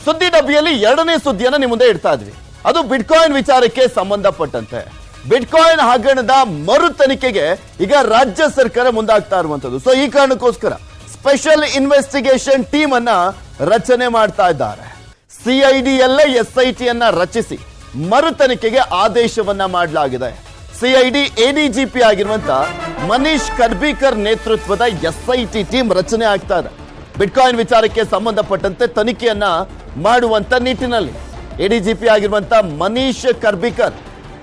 ಸುದ್ದಿ ಡಬ್ಬಿಯಲ್ಲಿ ಎರಡನೇ ಸುದ್ದಿಯನ್ನ ನಿಮ್ಮ ಮುಂದೆ ಇಡ್ತಾ ಇದ್ವಿ. ಅದು ಬಿಟ್ಕಾಯಿನ್ ವಿಚಾರಕ್ಕೆ ಸಂಬಂಧಪಟ್ಟಂತೆ ಬಿಟ್ಕಾಯಿನ್ ಹಗರಣದ ಮರು ತನಿಖೆಗೆ ಈಗ ರಾಜ್ಯ ಸರ್ಕಾರ ಮುಂದಾಗ್ತಾ ಇರುವಂತದ್ದು. ಸೊ ಈ ಕಾರಣಕ್ಕೋಸ್ಕರ ಸ್ಪೆಷಲ್ ಇನ್ವೆಸ್ಟಿಗೇಷನ್ ಟೀಮ್ ಅನ್ನ ರಚನೆ ಮಾಡ್ತಾ ಇದ್ದಾರೆ. ಸಿಐಡಿಯಲ್ಲೇ SIT ಅನ್ನ ರಚಿಸಿ ಮರು ತನಿಖೆಗೆ ಆದೇಶವನ್ನ ಮಾಡಲಾಗಿದೆ. ಸಿಐಡಿ ADGP ಆಗಿರುವಂತ ಮನೀಶ್ ಕರ್ಬೀಕರ್ ನೇತೃತ್ವದ SIT ಟೀಮ್ ರಚನೆ ಆಗ್ತಾ ಇದೆ. ಬಿಟ್ಕಾಯಿನ್ ವಿಚಾರಕ್ಕೆ ಸಂಬಂಧಪಟ್ಟಂತೆ ತನಿಖೆಯನ್ನ ಮಾಡುವಂತ ನಿಟ್ಟಿನಲ್ಲಿ ADGP ಆಗಿರುವಂತ ಮನೀಶ್ ಕರ್ಬೀಕರ್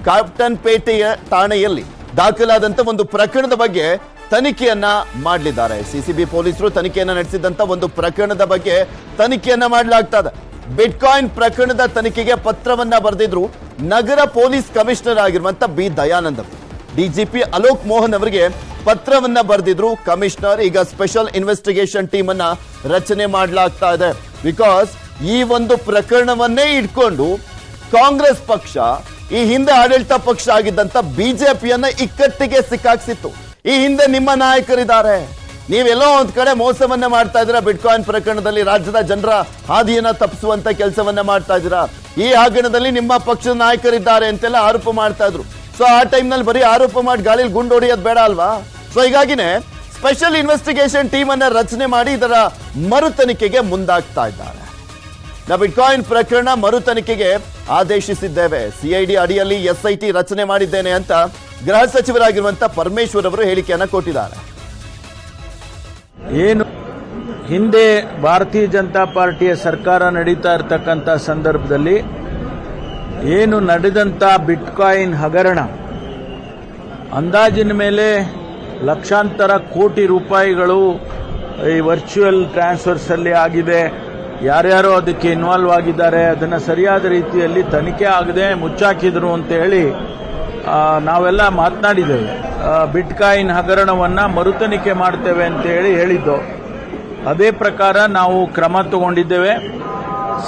ಕ್ಯಾಪ್ಟನ್ ಪೇಟೆಯ ಠಾಣೆಯಲ್ಲಿ ದಾಖಲಾದಂತ ಒಂದು ಪ್ರಕರಣದ ಬಗ್ಗೆ ತನಿಖೆಯನ್ನ ಮಾಡಲಿದ್ದಾರೆ. CCB ಪೊಲೀಸರು ತನಿಖೆಯನ್ನ ನಡೆಸಿದಂತ ಒಂದು ಪ್ರಕರಣದ ಬಗ್ಗೆ ತನಿಖೆಯನ್ನ ಮಾಡಲಾಗ್ತಾ ಇದೆ. ಬಿಟ್ಕಾಯಿನ್ ಪ್ರಕರಣದ ತನಿಖೆಗೆ ಪತ್ರವನ್ನ ಬರೆದಿದ್ರು ನಗರ ಪೊಲೀಸ್ ಕಮಿಷನರ್ ಆಗಿರುವಂತ B ದಯಾನಂದ್ ಅವರು. DGP ಅಲೋಕ್ ಮೋಹನ್ ಅವರಿಗೆ ಪತ್ರವನ್ನ ಬರೆದಿದ್ರು ಕಮಿಷನರ್. ಈಗ ಸ್ಪೆಷಲ್ ಇನ್ವೆಸ್ಟಿಗೇಷನ್ ಟೀಮ್ ಅನ್ನ ರಚನೆ ಮಾಡಲಾಗ್ತಾ ಇದೆ. ಬಿಕಾಸ್ ಈ ಒಂದು ಪ್ರಕರಣವನ್ನೇ ಇಟ್ಕೊಂಡು ಕಾಂಗ್ರೆಸ್ ಪಕ್ಷ ಈ ಹಿಂದೆ ಆಡಳಿತ ಪಕ್ಷ ಆಗಿದ್ದಂತ BJPಯನ್ನ ಇಕ್ಕಟ್ಟಿಗೆ ಸಿಕ್ಕಾಕ್ಸಿತ್ತು. ಈ ಹಿಂದೆ ನಿಮ್ಮ ನಾಯಕರಿದ್ದಾರೆ, ನೀವೆಲ್ಲೋ ಒಂದ್ ಕಡೆ ಮೋಸವನ್ನ ಮಾಡ್ತಾ ಇದ್ದೀರಾ. ಬಿಟ್ಕಾಯಿನ್ ಪ್ರಕರಣದಲ್ಲಿ ರಾಜ್ಯದ ಜನರ ಹಾದಿಯನ್ನ ತಪ್ಪಿಸುವಂತ ಕೆಲಸವನ್ನ ಮಾಡ್ತಾ ಇದ್ದೀರಾ. ಈ ಹಗರಣದಲ್ಲಿ ನಿಮ್ಮ ಪಕ್ಷದ ನಾಯಕರಿದ್ದಾರೆ ಅಂತೆಲ್ಲ ಆರೋಪ ಮಾಡ್ತಾ ಇದ್ರು. ಸೊ ಆ ಟೈಮ್ ನಲ್ಲಿ ಬರೀ ಆರೋಪ ಮಾಡಿ ಗಾಳಿಲಿ ಗುಂಡು ಹೊಡೆಯೋದು ಬೇಡ ಅಲ್ವಾ? ಸೊ ಹೀಗಾಗಿನೇ ಸ್ಪೆಷಲ್ ಇನ್ವೆಸ್ಟಿಗೇಷನ್ ಟೀಮ್ ಅನ್ನ ರಚನೆ ಮಾಡಿ ಇದರ ಮರು ತನಿಖೆಗೆ ಮುಂದಾಗ್ತಾ ಇದ್ದಾರೆ. ಬಿಟ್ಕಾಯಿನ್ ಪ್ರಕರಣ ಮರು ತನಿಖೆಗೆ ಆದೇಶಿಸಿದ್ದೇವೆ. CID ಅಡಿಯಲ್ಲಿ SIT ರಚನೆ ಮಾಡಿದ್ದೇನೆ ಅಂತ ಗೃಹ ಸಚಿವರಾಗಿರುವಂತ ಪರಮೇಶ್ವರ್ ಅವರು ಹೇಳಿಕೆಯನ್ನ ಕೊಟ್ಟಿದ್ದಾರೆ. ಏನು ಹಿಂದೆ ಭಾರತೀಯ ಜನತಾ ಪಾರ್ಟಿಯ ಸರ್ಕಾರ ನಡೀತಾ ಇರತಕ್ಕಂಥ ಸಂದರ್ಭದಲ್ಲಿ ಏನು ನಡೆದಂಥ ಬಿಟ್ಕಾಯಿನ್ ಹಗರಣ ಅಂದಾಜಿನ ಮೇಲೆ ಲಕ್ಷಾಂತರ ಕೋಟಿ ರೂಪಾಯಿಗಳು ಈ ವರ್ಚುವಲ್ ಟ್ರಾನ್ಸ್ಫರ್ಸ್ ಅಲ್ಲಿ ಆಗಿದೆ. ಯಾರ್ಯಾರೋ ಅದಕ್ಕೆ ಇನ್ವಾಲ್ವ್ ಆಗಿದ್ದಾರೆ, ಅದನ್ನು ಸರಿಯಾದ ರೀತಿಯಲ್ಲಿ ತನಿಖೆ ಆಗದೆ ಮುಚ್ಚಾಕಿದ್ರು ಅಂತ ಹೇಳಿ ನಾವೆಲ್ಲ ಮಾತನಾಡಿದ್ದೇವೆ. ಬಿಟ್ಕಾಯಿನ್ ಹಗರಣವನ್ನು ಮರುತನಿಖೆ ಮಾಡ್ತೇವೆ ಅಂತ ಹೇಳಿದ್ದು. ಅದೇ ಪ್ರಕಾರ ನಾವು ಕ್ರಮ ತಗೊಂಡಿದ್ದೇವೆ.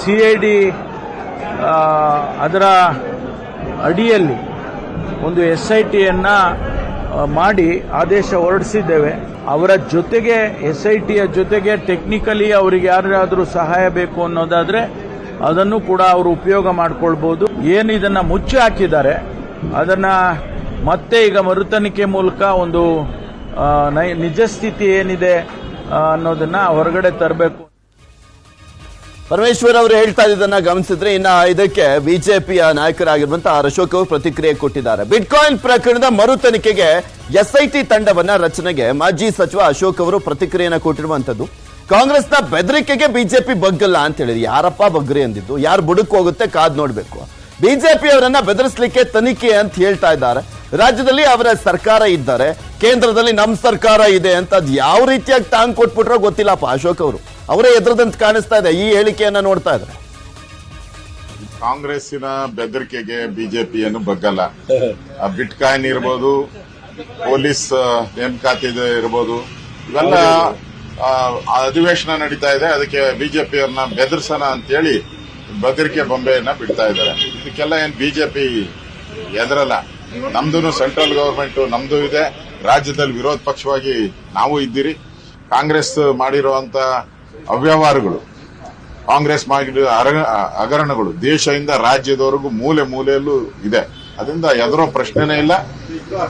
CID ಅದರ ಅಡಿಯಲ್ಲಿ ಒಂದು SITಯನ್ನು ಮಾಡಿ ಆದೇಶ ಹೊರಡಿಸಿದ್ದೇವೆ. ಅವರ ಜೊತೆಗೆ SITಯ ಜೊತೆಗೆ ಟೆಕ್ನಿಕಲಿ ಅವರಿಗೆ ಯಾರಾದರೂ ಸಹಾಯ ಬೇಕು ಅನ್ನೋದಾದ್ರೆ ಅದನ್ನು ಕೂಡ ಅವರು ಉಪಯೋಗ ಮಾಡಿಕೊಳ್ಬಹುದು. ಏನು ಇದನ್ನ ಮುಚ್ಚಿ ಹಾಕಿದ್ದಾರೆ ಅದನ್ನ ಮತ್ತೆ ಈಗ ಮರುತನಿಖೆ ಮೂಲಕ ಒಂದು ನಿಜ ಸ್ಥಿತಿ ಏನಿದೆ ಅನ್ನೋದನ್ನ ಹೊರಗಡೆ ತರಬೇಕು. ಪರಮೇಶ್ವರ್ ಅವರು ಹೇಳ್ತಾ ಇದ್ದನ್ನ ಗಮನಿಸಿದ್ರೆ ಇನ್ನ ಇದಕ್ಕೆ BJPಯ ನಾಯಕರಾಗಿರುವಂತ ಅಶೋಕ್ ಅವರು ಪ್ರತಿಕ್ರಿಯೆ ಕೊಟ್ಟಿದ್ದಾರೆ. ಬಿಟ್ಕಾಯಿನ್ ಪ್ರಕರಣದ ಮರು ತನಿಖೆಗೆ SIT ತಂಡವನ್ನ ರಚನೆಗೆ ಮಾಜಿ ಸಚಿವ ಅಶೋಕ್ ಅವರು ಪ್ರತಿಕ್ರಿಯೆಯನ್ನ ಕೊಟ್ಟಿರುವಂತದ್ದು. ಕಾಂಗ್ರೆಸ್ನ ಬೆದರಿಕೆಗೆ BJP ಬಗ್ಗಲ್ಲ ಅಂತ ಹೇಳಿದ್ರು. ಯಾರಪ್ಪ ಬಗ್ರಿ ಅಂದಿದ್ದು? ಯಾರು ಬುಡಕ್ ಹೋಗುತ್ತೆ ಕಾದ್ ನೋಡ್ಬೇಕು. BJP ಅವರನ್ನ ಬೆದರಿಸಲಿಕ್ಕೆ ತನಿಖೆ ಅಂತ ಹೇಳ್ತಾ ಇದ್ದಾರೆ. ರಾಜ್ಯದಲ್ಲಿ ಅವರ ಸರ್ಕಾರ ಇದ್ದಾರೆ, ಕೇಂದ್ರದಲ್ಲಿ ನಮ್ಮ ಸರ್ಕಾರ ಇದೆ ಅಂತ ಅದು ಯಾವ ರೀತಿಯಾಗಿ ಟಾಂಗ್ ಕೊಟ್ಬಿಟ್ರೋ ಗೊತ್ತಿಲ್ಲಪ್ಪ. ಅಶೋಕ್ ಅವರು ಅವರೇ ಎದುರದಂತ ಕಾಣಿಸ್ತಾ ಇದೆ ಈ ಹೇಳಿಕೆಯನ್ನ ನೋಡ್ತಾ ಇದ್ರೆ. ಕಾಂಗ್ರೆಸ್ಸಿನ ಬೆದರಿಕೆಗೆ BJP ಬಗ್ಗಲ್ಲ. ಬಿಟ್ಕಾಯಿನ್ ಇರ್ಬೋದು, ಪೊಲೀಸ್ ನೇಮಕಾತಿ ಇರ್ಬೋದು, ಇವೆಲ್ಲ ಅಧಿವೇಶನ ನಡೀತಾ ಇದೆ. ಅದಕ್ಕೆ BJP ಅವ್ರನ್ನ ಬೆದರ್ಸೋಣ ಅಂತೇಳಿ ಬೆದರಿಕೆ ಬೊಂಬೆಯನ್ನ ಬಿಡ್ತಾ ಇದ್ದಾರೆ. ಇದಕ್ಕೆಲ್ಲ ಏನ್ BJP ಎದರಲ್ಲ. ನಮ್ದು ಸೆಂಟ್ರಲ್ ಗವರ್ಮೆಂಟ್ ನಮ್ದು ಇದೆ, ರಾಜ್ಯದಲ್ಲಿ ವಿರೋಧ ಪಕ್ಷವಾಗಿ ನಾವು ಇದ್ದೀರಿ. ಕಾಂಗ್ರೆಸ್ ಮಾಡಿರುವಂತ ಅವ್ಯವಹಾರಗಳು, ಕಾಂಗ್ರೆಸ್ ಮಾಡಿರೋ ಹಗರಣಗಳು ದೇಶದಿಂದ ರಾಜ್ಯದವರೆಗೂ ಮೂಲೆ ಮೂಲೆಯಲ್ಲೂ ಇದೆ. ಅದರಿಂದ ಎದುರೋ ಪ್ರಶ್ನೆನೇ ಇಲ್ಲ.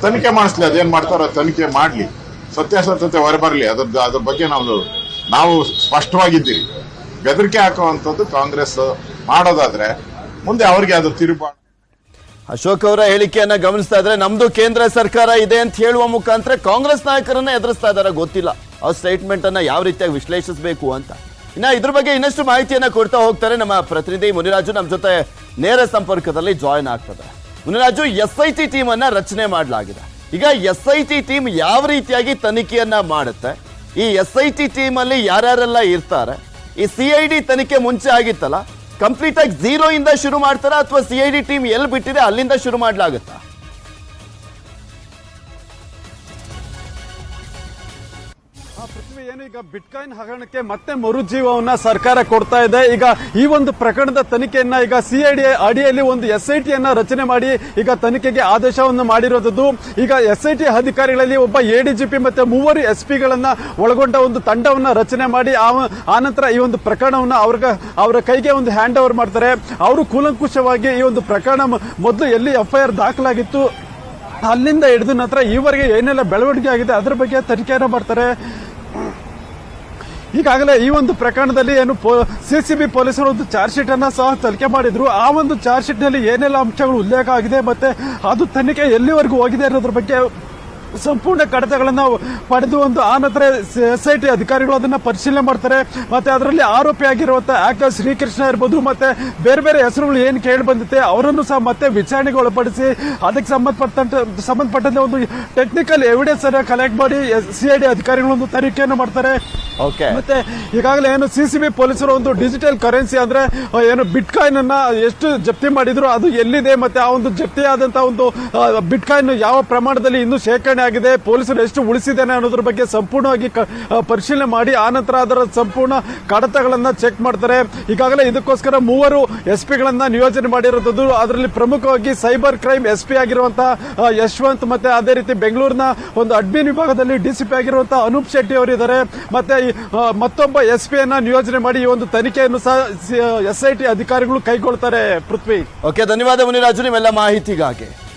ತನಿಖೆ ಮಾಡಿಸ್ಲಿ, ಅದೇನ್ ಮಾಡ್ತಾರೋ ತನಿಖೆ ಮಾಡ್ಲಿ, ಸತ್ಯಾಸತ್ಯತೆ ಹೊರಬರಲಿ. ಅದ್ರ ಬಗ್ಗೆ ನಾವು ಸ್ಪಷ್ಟವಾಗಿದ್ದೀರಿ. ಬೆದರಿಕೆ ಹಾಕುವಂಥದ್ದು ಕಾಂಗ್ರೆಸ್ ಮಾಡೋದಾದ್ರೆ ಮುಂದೆ ಅವ್ರಿಗೆ ಅದು ತಿರುಪಾಡ. ಅಶೋಕ್ ಅವರ ಹೇಳಿಕೆಯನ್ನ ಗಮನಿಸ್ತಾ ಇದ್ರೆ ನಮ್ದು ಕೇಂದ್ರ ಸರ್ಕಾರ ಇದೆ ಅಂತ ಹೇಳುವ ಮುಖಾಂತರ ಕಾಂಗ್ರೆಸ್ ನಾಯಕರನ್ನ ಎದುರಿಸ್ತಾ ಇದ್ದಾರೆ. ಗೊತ್ತಿಲ್ಲ ಆ ಸ್ಟೇಟ್ಮೆಂಟ್ ಅನ್ನ ಯಾವ ರೀತಿಯಾಗಿ ವಿಶ್ಲೇಷಿಸಬೇಕು ಅಂತ. ಇನ್ನ ಇದ್ರ ಬಗ್ಗೆ ಇನ್ನಷ್ಟು ಮಾಹಿತಿಯನ್ನ ಕೊಡ್ತಾ ಹೋಗ್ತಾರೆ ನಮ್ಮ ಪ್ರತಿನಿಧಿ ಮುನಿರಾಜು. ನಮ್ಮ ಜೊತೆ ನೇರ ಸಂಪರ್ಕದಲ್ಲಿ ಜಾಯಿನ್ ಆಗ್ತದೆ. ಮುನಿರಾಜು, SIT ಟೀಮ್ ಅನ್ನ ರಚನೆ ಮಾಡಲಾಗಿದೆ. ಈಗ SIT ಟೀಮ್ ಯಾವ ರೀತಿಯಾಗಿ ತನಿಖೆಯನ್ನ ಮಾಡುತ್ತೆ? ಈ SIT ಟೀಮ್ ಅಲ್ಲಿ ಯಾರ್ಯಾರೆಲ್ಲ ಇರ್ತಾರೆ? ಈ CID ತನಿಖೆ ಮುಂಚೆ ಆಗಿತ್ತಲ್ಲ, ಕಂಪ್ಲೀಟ್ ಆಗಿ 0 ಇಂದ ಶುರು ಮಾಡ್ತಾರ ಅಥವಾ CID ಟೀಮ್ ಎಲ್ಲಿ ಬಿಟ್ಟಿದೆ ಅಲ್ಲಿಂದ ಶುರು ಮಾಡ್ಲಾಗತ್ತಾ? ಪೃಥ್ವಿ, ಏನು ಈಗ ಬಿಟ್ಕಾಯಿನ್ ಹಗರಣಕ್ಕೆ ಮತ್ತೆ ಮರುಜೀವವನ್ನ ಸರ್ಕಾರ ಕೊಡ್ತಾ ಇದೆ. ಈಗ ಈ ಒಂದು ಪ್ರಕರಣದ ತನಿಖೆಯನ್ನ ಈಗ ಸಿಐಡಿ ಅಡಿಯಲ್ಲಿ ಒಂದು SIT ಯನ್ನ ರಚನೆ ಮಾಡಿ ಈಗ ತನಿಖೆಗೆ ಆದೇಶವನ್ನು ಮಾಡಿರೋದು. ಈಗ SIT ಅಧಿಕಾರಿಗಳಲ್ಲಿ ಒಬ್ಬ ADGP ಮತ್ತೆ 3 SP ಗಳನ್ನ ಒಳಗೊಂಡ ಒಂದು ತಂಡವನ್ನ ರಚನೆ ಮಾಡಿ ಆನಂತರ ಈ ಒಂದು ಪ್ರಕರಣವನ್ನ ಅವರ ಕೈಗೆ ಒಂದು ಹ್ಯಾಂಡ್ ಓವರ್ ಮಾಡ್ತಾರೆ. ಅವರು ಕೂಲಂಕುಷವಾಗಿ ಈ ಒಂದು ಪ್ರಕರಣ ಮೊದಲು ಎಲ್ಲಿ FIR ದಾಖಲಾಗಿತ್ತು ಅಲ್ಲಿಂದ ಹಿಡಿದು ನಂತರ ಈವರೆಗೆ ಏನೆಲ್ಲ ಬೆಳವಣಿಗೆ ಆಗಿದೆ ಅದರ ಬಗ್ಗೆ ತನಿಖೆಯನ್ನು ಮಾಡ್ತಾರೆ. ಈಗಾಗಲೇ ಈ ಒಂದು ಪ್ರಕರಣದಲ್ಲಿ ಏನು CCB ಪೊಲೀಸರು ಒಂದು ಚಾರ್ಜ್ ಶೀಟ್ ಅನ್ನ ಸಹ ತನಿಖೆ ಮಾಡಿದ್ರು. ಆ ಒಂದು ಚಾರ್ಜ್ ಶೀಟ್ ನಲ್ಲಿ ಏನೆಲ್ಲ ಅಂಶಗಳು ಉಲ್ಲೇಖ ಆಗಿದೆ ಮತ್ತೆ ಅದು ತನಿಖೆ ಎಲ್ಲಿವರೆಗೂ ಹೋಗಿದೆ ಅನ್ನೋದ್ರ ಬಗ್ಗೆ ಸಂಪೂರ್ಣ ಕಡತಗಳನ್ನು ಪಡೆದು ಒಂದು ಆನಂತರ SIT ಅಧಿಕಾರಿಗಳು ಅದನ್ನ ಪರಿಶೀಲನೆ ಮಾಡ್ತಾರೆ. ಮತ್ತೆ ಅದರಲ್ಲಿ ಆರೋಪಿಯಾಗಿರುವಂತಹ ಆಕ್ಟರ್ ಶ್ರೀಕೃಷ್ಣ ಇರ್ಬೋದು ಮತ್ತೆ ಬೇರೆ ಬೇರೆ ಹೆಸರುಗಳು ಏನು ಕೇಳಿ ಬಂದಿದೆ ಅವರನ್ನು ಸಹ ಮತ್ತೆ ವಿಚಾರಣೆಗೆ ಒಳಪಡಿಸಿ ಅದಕ್ಕೆ ಸಂಬಂಧಪಟ್ಟಂತೆ ಒಂದು ಟೆಕ್ನಿಕಲ್ ಎವಿಡೆನ್ಸ್ ಅನ್ನ ಕಲೆಕ್ಟ್ ಮಾಡಿ CID ಅಧಿಕಾರಿಗಳು ಒಂದು ತನಿಖೆಯನ್ನು ಮಾಡ್ತಾರೆ. ಮತ್ತೆ ಈಗಾಗಲೇ ಏನು CCB ಪೊಲೀಸರು ಒಂದು ಡಿಜಿಟಲ್ ಕರೆನ್ಸಿ ಅಂದ್ರೆ ಏನು ಬಿಟ್ಕಾಯಿನ್ ಅನ್ನ ಎಷ್ಟು ಜಪ್ತಿ ಮಾಡಿದ್ರು ಅದು ಎಲ್ಲಿದೆ ಮತ್ತೆ ಆ ಒಂದು ಜಪ್ತಿ ಆದಂತಹ ಒಂದು ಬಿಟ್ಕಾಯಿನ್ ಯಾವ ಪ್ರಮಾಣದಲ್ಲಿ ಇನ್ನೂ ಶೇಖರಣೆ ಆಗಿದೆ, ಪೊಲೀಸರು ಎಷ್ಟು ಉಳಿಸಿದ್ದೇನೆ ಅನ್ನೋದ್ರ ಬಗ್ಗೆ ಸಂಪೂರ್ಣವಾಗಿ ಪರಿಶೀಲನೆ ಮಾಡಿ ಆನಂತರ ಅದರ ಸಂಪೂರ್ಣ ಕಡತಗಳನ್ನ ಚೆಕ್ ಮಾಡ್ತಾರೆ. ಈಗಾಗಲೇ ಇದಕ್ಕೋಸ್ಕರ 3 SP ಗಳನ್ನ ನಿಯೋಜನೆ ಮಾಡಿರೋದು. ಅದರಲ್ಲಿ ಪ್ರಮುಖವಾಗಿ ಸೈಬರ್ ಕ್ರೈಮ್ SP ಆಗಿರುವಂತಹ ಯಶವಂತ್ ಮತ್ತೆ ಅದೇ ರೀತಿ ಬೆಂಗಳೂರಿನ ಒಂದು ಅಡ್ಮಿನ್ ವಿಭಾಗದಲ್ಲಿ DCP ಆಗಿರುವಂತಹ ಅನೂಪ್ ಶೆಟ್ಟಿ ಅವರಿದ್ದಾರೆ. ಮತ್ತೆ ಮತ್ತೊಬ್ಬ SP ಯನ್ನ ನಿಯೋಜನೆ ಮಾಡಿ ಈ ಒಂದು ತನಿಖೆಯನ್ನು ಸಹ SIT ಅಧಿಕಾರಿಗಳು ಕೈಗೊಳ್ತಾರೆ. ಪೃಥ್ವಿ, ಧನ್ಯವಾದ ಮುನಿರಾಜು ನಿಮ್ಮೆಲ್ಲ ಮಾಹಿತಿಗಾಗಿ.